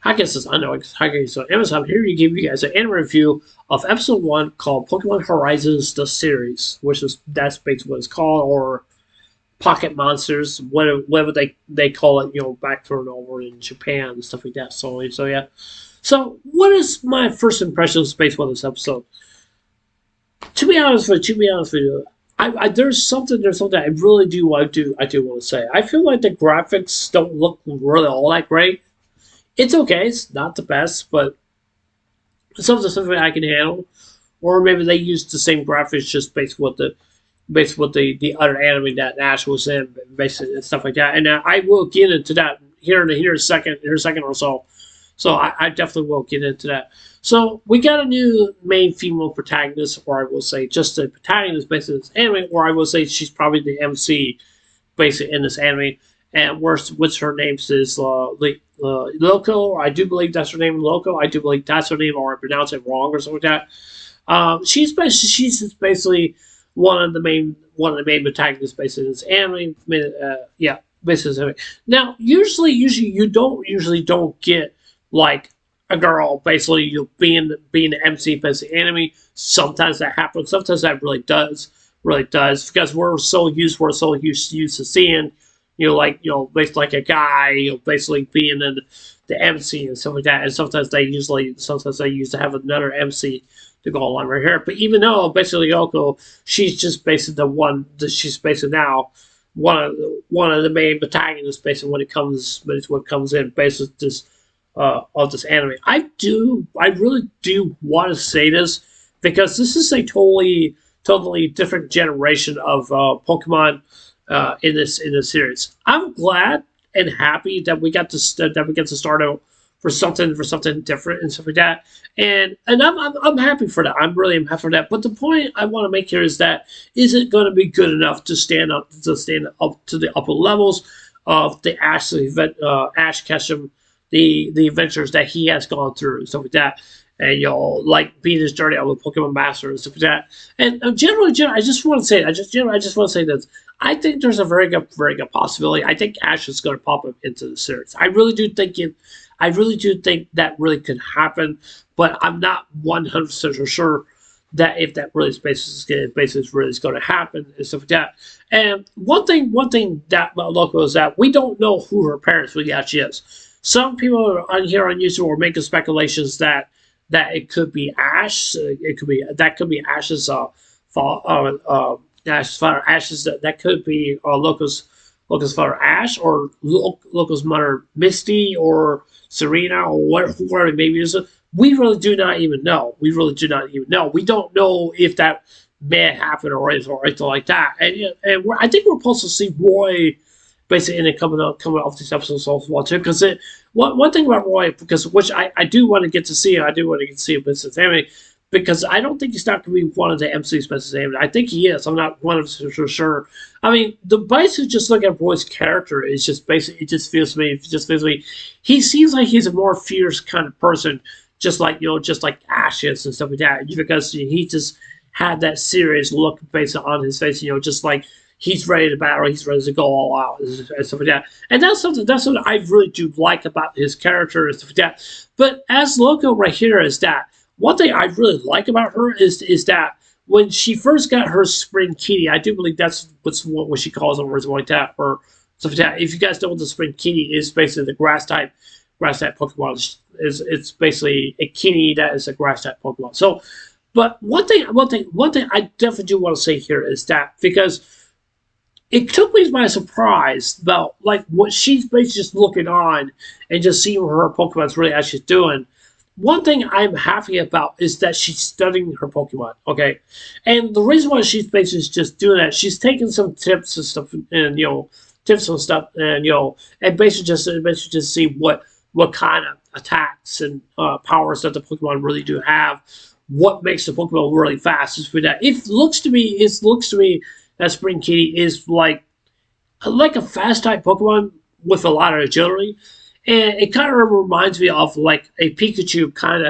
Hi guys, I know. Hi guys, so Amazon here to give you guys an anime review of episode 1 called Pokemon Horizons the series, which is that's basically what it's called, or Pocket Monsters, whatever they call it, back thrown over in Japan and stuff like that. So yeah. So what is my first impressions based on this episode? To be honest with you, there's something I really I do want to say. I feel like the graphics don't look really all that great. It's okay. It's not the best, but something I can handle. Or maybe they used the same graphics just based with the other anime that Ash was in, basically and stuff like that. And I will get into that here in a second or so. So I definitely will get into that. So we got a new main female protagonist, or I will say just the protagonist based in this anime, or I will say she's probably the MC basically in this anime. And which her name is Loco. I do believe that's her name, Loco. I do believe that's her name, or I pronounce it wrong or something like that. She's just basically one of the main protagonists basically in this anime. Yeah, basically. Now, usually you don't get like a girl basically being the MC basically anime. Sometimes that happens. Sometimes that really does because we're so used to seeing basically like a guy, basically being in the MC and stuff like that. And sometimes they used to have another MC to go along right here. But even though basically Yoko, she's just basically she's basically now one of the main protagonists basically when it comes in basically this of this anime. I really do want to say this because this is a totally different generation of Pokemon in this series. I'm glad and happy that we get to start out for something different and stuff like that. And I'm happy for that. I'm happy for that. But the point I want to make here is that is it going to be good enough to stand up to the upper levels of the Ash Ketchum, the adventures that he has gone through and stuff like that. And like being his journey out with Pokemon Master and stuff like that. And generally, I just want to say, this. I think there's a very good possibility. I think Ash is going to pop up into the series. I really do think that really could happen, but I'm not 100% sure that if that really is really going to happen and stuff like that. And one thing that about Loco is that we don't know who her parents really actually is. Some people on YouTube are making speculations that it could be Ash. It could be Ash's father. Ash's that could be Loco's father Ash, or Loco's mother Misty, or Serena, or whoever it may be. We really do not even know. We don't know if that may happen or anything like that. And I think we're supposed to see Roy basically in it coming off these episodes as well too. Because one thing about Roy, which I do want to get to see, in Business Anime, because I don't think he's not going to be one of the MC's Business Anime. I think he is. I'm not 100% sure. I mean, the basically just look at Roy's character is just basically it just feels to me he seems like he's a more fierce kind of person, just like Ash is and stuff like that, because he just had that serious look based on his face, just like he's ready to battle, he's ready to go all out and stuff like that. And that's something I really do like about his character and stuff like that. But as Loco right here is that one thing I really like about her is that when she first got her Spring Kitty, I do believe that's what she calls them or something like that, or stuff like that. If you guys know what the Spring Kitty is, basically the grass type Pokemon it's basically a kitty that is a grass type Pokemon. So, but one thing I definitely do want to say here is that because it took me by surprise about like what she's basically just looking on and just seeing what her Pokemon's really actually doing. One thing I'm happy about is that she's studying her Pokemon, okay? And the reason why she's basically just doing that, she's taking some tips and stuff, and and basically just see what kind of attacks and powers that the Pokemon really do have. What makes the Pokemon really fast is for that. It looks to me that Spring Kitty is like a fast type Pokemon with a lot of agility. And it kind of reminds me of like a Pikachu kind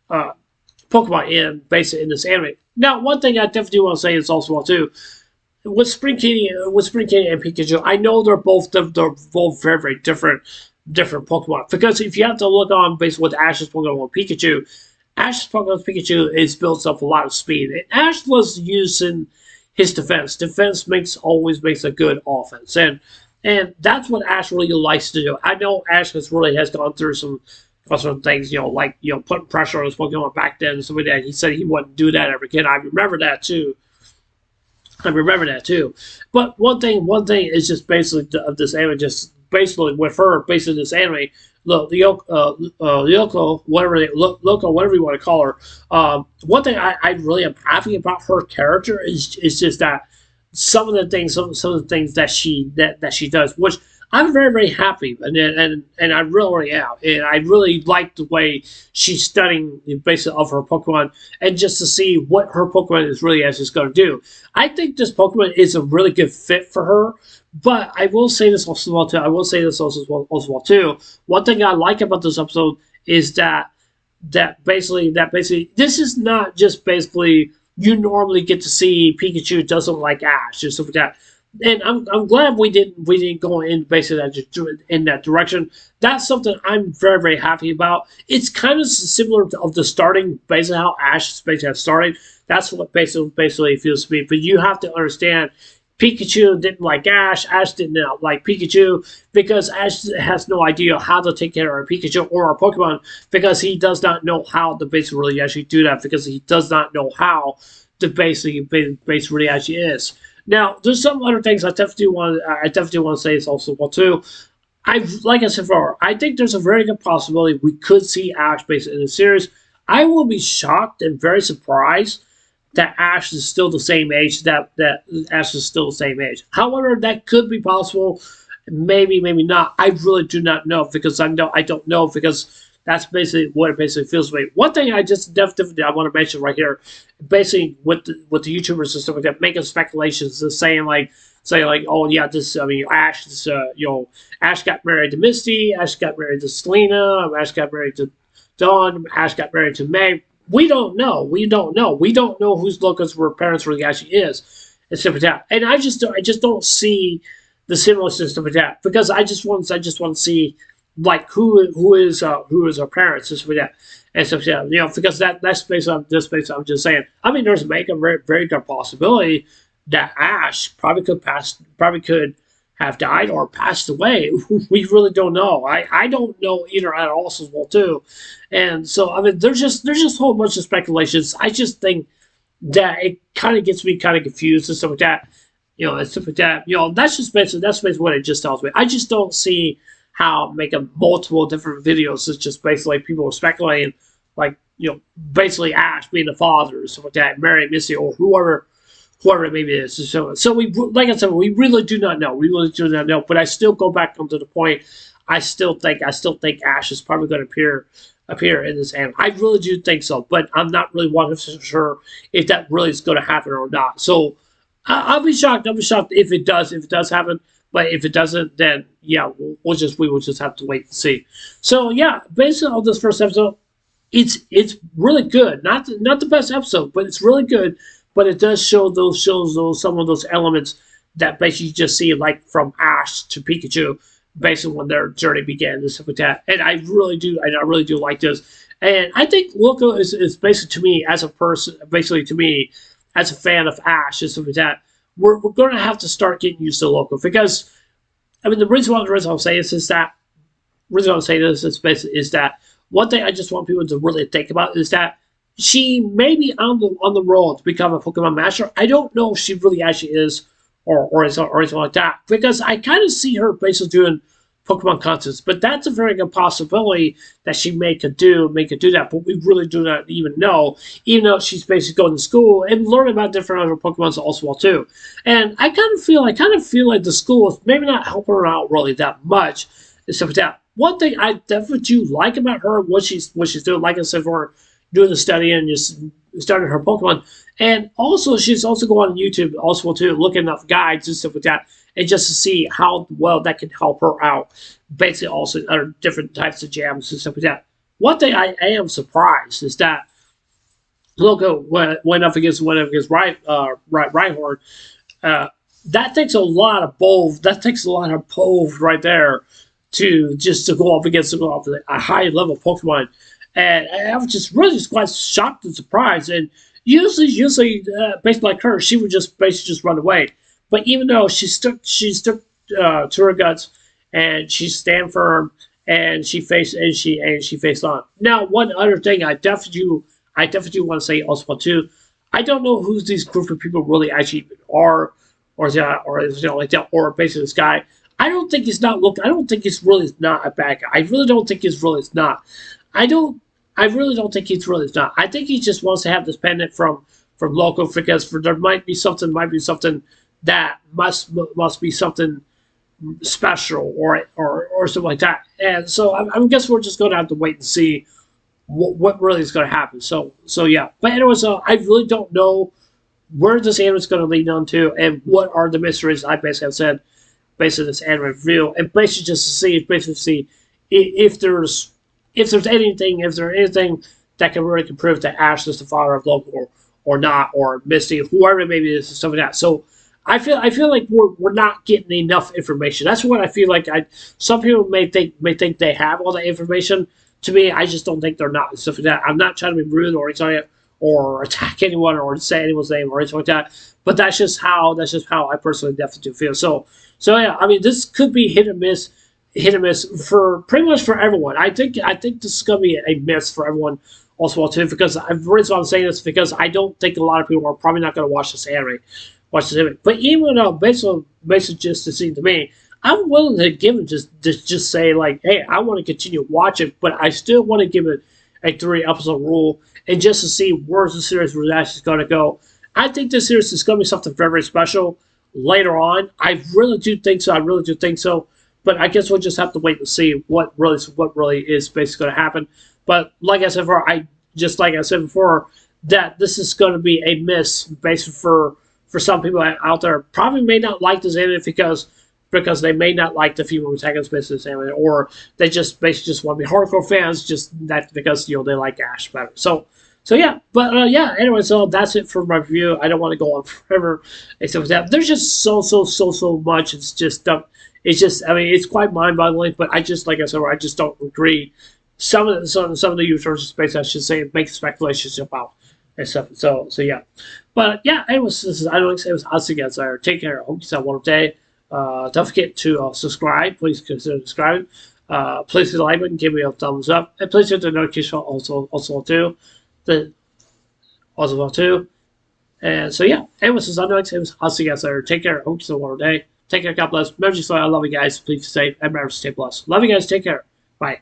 of Pokemon basically in this anime. Now, one thing I definitely want to say is also too, with Spring Kitty and Pikachu, I know they're both very, very different. different Pokemon. Because if you have to look on basically with Ash's Pokemon Pikachu, Ash's Pokemon Pikachu is built up a lot of speed. And Ash was using his defense. Defense always makes a good offense. And that's what Ash really likes to do. I know Ash has gone through some things, like putting pressure on his Pokemon back then and stuff like that. He said he wouldn't do that ever again. I remember that too. But one thing is just basically of this anime, just basically with her, basically this anime, Lyoko, whatever you want to call her. One thing I really am happy about her character is just that some of the things that she does, which I'm very, very happy, and I really am, and I really like the way she's studying basically of her Pokemon, and just to see what her Pokemon is really actually going to do. I think this Pokemon is a really good fit for her, but I will say this also as well too. One thing I like about this episode is that basically this is not just basically you normally get to see Pikachu doesn't like Ash or stuff like that. And I'm glad we didn't go in basically in that direction. That's something I'm very, very happy about. It's kind of similar of the starting, basically how Ash basically has started. That's what basically feels to me. But you have to understand, Pikachu didn't like Ash. Ash did not like Pikachu because Ash has no idea how to take care of a Pikachu or a Pokemon because he does not know how to basically really actually do that because he does not know how the basically really actually is. Now, there's some other things I definitely want to say is also well too. Like I said before, I think there's a very good possibility we could see Ash basically in the series. I will be shocked and very surprised that Ash is still the same age. That Ash is still the same age. However, that could be possible. Maybe, maybe not. I really do not know because I don't know because that's basically what it basically feels to me. One thing I just definitely I want to mention right here, basically with the YouTubers and stuff like that, making speculations and saying like, oh yeah, Ash, Ash got married to Misty, Ash got married to Selena, Ash got married to Dawn, Ash got married to May. We don't know. We don't know who's Loco's parents really actually is, and stuff like that. And I just don't see the similar system with that because I just want to see like who is our parents and stuff like that and stuff like that. Because that's based on this. I'm just saying. I mean, there's a very, very good possibility that Ash probably could have died or passed away. We really don't know. I don't know either at all as well too. And so I mean, there's just a whole bunch of speculations. I just think that it kind of gets me kind of confused and stuff like that. And stuff like that. That's basically what it just tells me. I just don't see how making multiple different videos is just basically people are speculating, like, basically Ash being the father or stuff like that, Mary, Missy, or whoever it maybe is. So we, like I said, we really do not know. We really do not know. But I still go back to the point. I still think Ash is probably going to appear in this anime. I really do think so, but I'm not really 100% sure if that really is going to happen or not. So I'll be shocked. I'll be shocked if it does happen. But if it doesn't, then yeah, we will just have to wait and see. So yeah, based on this first episode, it's really good. Not the best episode, but it's really good. But it does show some of those elements that basically you just see, like from Ash to Pikachu, basically when their journey began and stuff like that. And I really do like this. And I think Loco is basically to me as a person, basically to me as a fan of Ash and stuff like that. We're going to have to start getting used to Loco because, I mean, the reason I'll say this is that one thing I just want people to really think about is that she may be on the road to become a Pokemon Master. I don't know if she really actually is or anything like that because I kind of see her basically doing Pokemon contests, but that's a very good possibility that she could do that, but we really do not even know, even though she's basically going to school and learning about different other Pokemon also well too. And I kind of feel like the school is maybe not helping her out really that much, except for that. One thing I definitely do like about her, what she's doing, like I said, for doing the study and just starting her Pokemon, and also she's also going on YouTube also too, looking up guides and stuff like that. And just to see how well that can help her out, basically also other different types of jams and stuff like that. One thing I am surprised is that Loco went up against Rhyhorn. That takes a lot of bold. That takes a lot of bold right there to just to go up against a high level Pokemon, and I was just really just quite shocked and surprised. And usually, based like her, she would just basically just run away. But even though she stuck to her guts, and she stand firm, and she faced on. Now, one other thing I definitely want to say also too. I don't know who these group of people really actually are, or like that, or basically this guy. I don't think he's not look. I don't think he's really not a bad guy. I really don't think he's really not. I don't. I really don't think he's really not. I think he just wants to have this pendant from local because there might be something that must be something special or something like that. And so I guess we're just going to have to wait and see what really is going to happen. So yeah. But anyways, I really don't know where this anime is going to lead on to, and what are the mysteries I basically have said, basically this anime review, and basically see if there's anything that can really prove that Ash is the father of Loki or not, or Misty, whoever maybe it is, stuff like that. So I feel like we're not getting enough information. That's what I feel like. Some people may think they have all that information. To me, I just don't think they're not, and stuff like that. I'm not trying to be rude or anything or attack anyone or say anyone's name or anything like that. But that's just how I personally definitely do feel. So yeah, I mean, this could be hit and miss for pretty much for everyone. I think this is gonna be a miss for everyone also too, because the reason why I'm saying this is because I don't think a lot of people are probably not gonna watch this anime. But even though basically just to see to me, I'm willing to give it just say like, hey, I want to continue watching, but I still want to give it a 3 episode rule, and just to see where the series was actually going to go. I think this series is going to be something very, very special later on. I really do think so. I really do think so. But I guess we'll just have to wait and see what really is basically going to happen. But like I said before, that this is going to be a miss basically for some people out there. Probably may not like this anime because they may not like the female protagonist based anime, or they just basically just want to be hardcore fans just that because they like Ash better. So yeah, but yeah. Anyway, so that's it for my review. I don't want to go on forever, except for that. There's just so much. It's just I mean, it's quite mind-boggling. But I just, like I said, I just don't agree. Some of the users space, I should say, make speculations about and stuff. So yeah, but yeah. Anyways, I don't say it was us against there. Take care. I hope you have a wonderful day. Don't forget to subscribe. Please consider subscribing. Please hit the like button, give me a thumbs up, and please hit the notification also too. And so yeah, anyways, this is Alex. It was us against there. Take care. I hope you have a wonderful day. Take care. God bless. Remember, I love you guys. Please stay and remember to stay blessed. Love you guys. Take care. Bye.